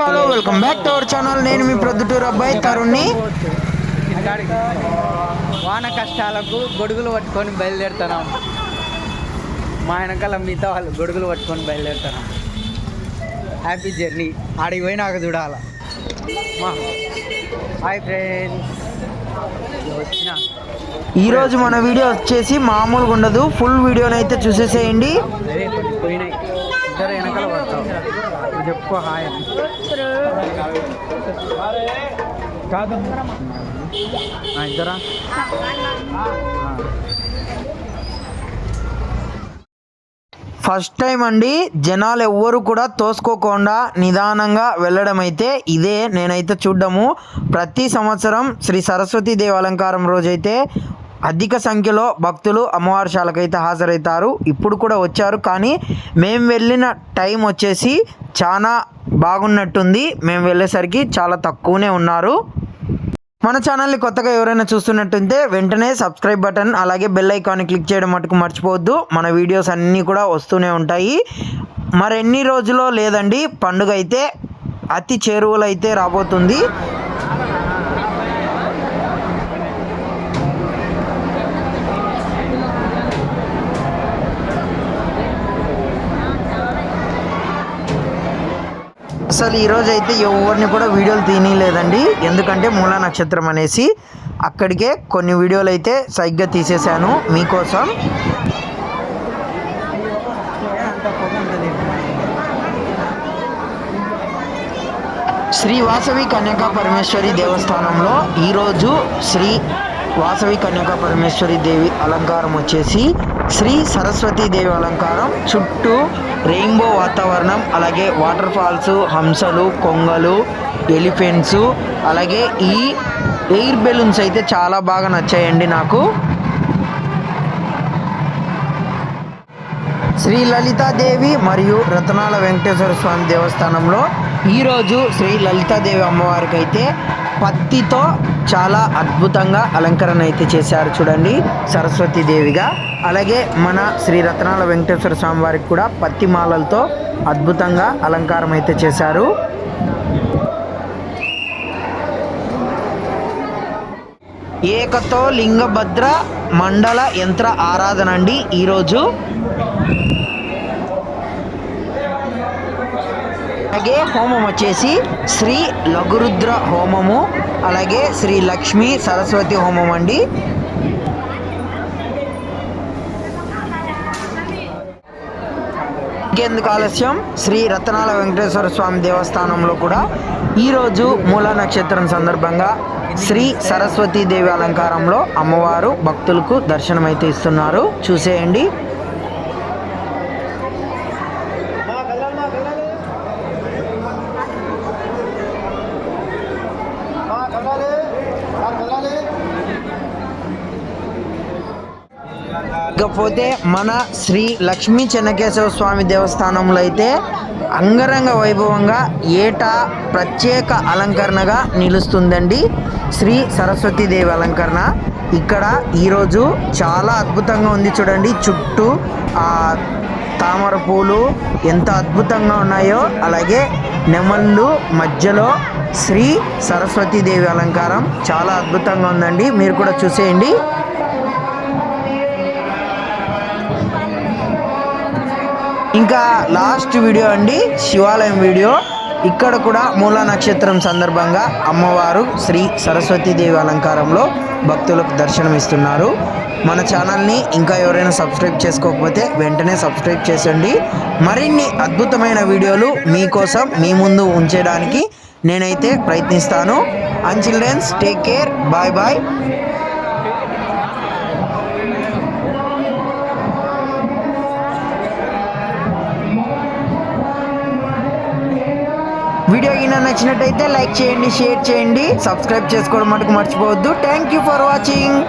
Hello welcome back to our channel. నేను మీ ప్రొద్దుటూరు అబ్బాయి తరుణ్ని. వాన కష్టాలకు గొడుగులు పట్టుకొని బయలుదేరుతున్నాం. మా వెనకాల మిగతా వాళ్ళు గొడుగులు పట్టుకొని బయలుదేరుతున్నాం. Happy journey. ఆడికి పోయినాక చూడాల. హాయ్ ఫ్రెండ్స్, ఈరోజు మన వీడియో వచ్చేసి మామూలుగా ఉండదు, ఫుల్ వీడియోని అయితే చూసేసేయండి. పోయినాయి ఇద్దరు వెనకాల పడతావు. చెప్పుకో హాయ్ కాదు ఇద్దరా. ఫస్ట్ టైం అండి, జనాలు ఎవ్వరు కూడా తోసుకోకుండా నిదానంగా వెళ్ళడం అయితే ఇదే నేనైతే చూడ్డము. ప్రతి సంవత్సరం శ్రీ సరస్వతీదేవి అలంకారం రోజైతే అధిక సంఖ్యలో భక్తులు అమ్మవారి శాలకైతే హాజరవుతారు. ఇప్పుడు కూడా వచ్చారు, కానీ మేము వెళ్ళిన టైం వచ్చేసి చాలా బాగున్నట్టుంది. మేము వెళ్ళేసరికి చాలా తక్కువనే ఉన్నారు. మన ఛానల్ని కొత్తగా ఎవరైనా చూస్తున్నట్టుంటే వెంటనే సబ్స్క్రైబ్ బటన్ అలాగే బెల్ ఐకాన్ని క్లిక్ చేయడం మటుకు మర్చిపోవద్దు. మన వీడియోస్ అన్నీ కూడా వస్తూనే ఉంటాయి. మరెన్ని రోజుల్లో లేదండి, పండుగ అయితే అతి చేరువలో అయితే రాబోతుంది. అసలు ఈరోజు అయితే ఎవరిని కూడా వీడియోలు తీయలేదండి, ఎందుకంటే మూలా నక్షత్రం అనేసి. అక్కడికే కొన్ని వీడియోలు అయితే సరిగ్గా తీసేశాను మీకోసం. శ్రీ వాసవి కన్యకా పరమేశ్వరి దేవస్థానంలో ఈరోజు శ్రీ వాసవి కన్యకా పరమేశ్వరి దేవి అలంకారం వచ్చేసి శ్రీ సరస్వతీ దేవి అలంకారం. చుట్టూ రెయిన్బో వాతావరణం, అలాగే వాటర్ ఫాల్స్, హంసలు, కొంగలు, ఎలిఫెంట్స్, అలాగే ఈ ఎయిర్ బెలూన్స్ అయితే చాలా బాగా నచ్చాయండి నాకు. శ్రీ లలితాదేవి మరియు రతనాల వెంకటేశ్వర స్వామి దేవస్థానంలో ఈరోజు శ్రీ లలితాదేవి అమ్మవారికి అయితే పత్తితో చాలా అద్భుతంగా అలంకరణ అయితే చేశారు చూడండి, సరస్వతీదేవిగా. అలాగే మన శ్రీ రతనాల వెంకటేశ్వర స్వామి వారికి కూడా పత్తి మాలలతో అద్భుతంగా అలంకారం అయితే చేశారు. ఏకతో లింగభద్ర మండల యంత్ర ఆరాధన అండి ఈరోజు. అలాగే హోమం వచ్చేసి శ్రీ లఘురుద్ర హోమము, అలాగే శ్రీ లక్ష్మీ సరస్వతి హోమం అండి. ఇంకెందుకు ఆలస్యం, శ్రీ రతనాల వెంకటేశ్వర స్వామి దేవస్థానంలో కూడా ఈరోజు మూలా నక్షత్రం సందర్భంగా శ్రీ సరస్వతీదేవి అలంకారంలో అమ్మవారు భక్తులకు దర్శనమైతే ఇస్తున్నారు, చూసేయండి. ఇకపోతే మన శ్రీ లక్ష్మీ చెన్నకేశవ స్వామి దేవస్థానంలో అయితే అంగరంగ వైభవంగా ఏటా ప్రత్యేక అలంకరణగా నిలుస్తుందండి శ్రీ సరస్వతీదేవి అలంకరణ. ఇక్కడ ఈరోజు చాలా అద్భుతంగా ఉంది చూడండి, చుట్టూ తామర పూలు ఎంత అద్భుతంగా ఉన్నాయో, అలాగే నెమళ్ళు మధ్యలో శ్రీ సరస్వతీదేవి అలంకారం చాలా అద్భుతంగా ఉందండి, మీరు కూడా చూసేయండి. ఇంకా లాస్ట్ వీడియో అండి, శివాలయం వీడియో. ఇక్కడ కూడా మూలా నక్షత్రం సందర్భంగా అమ్మవారు శ్రీ సరస్వతీదేవి అలంకారంలో భక్తులకు దర్శనం ఇస్తున్నారు. మన ఛానల్ని ఇంకా ఎవరైనా సబ్స్క్రైబ్ చేసుకోకపోతే వెంటనే సబ్స్క్రైబ్ చేసండి. మరిన్ని అద్భుతమైన వీడియోలు మీకోసం మీ ముందు ఉంచడానికి నేనైతే ప్రయత్నిస్తాను. Until then take care, bye bye. Video కింద నచ్చినట్టయితే లైక్ చేయండి, షేర్ చేయండి, సబ్స్క్రైబ్ చేసుకోవడం మటుకు మర్చిపోవద్దు. Thank you for watching.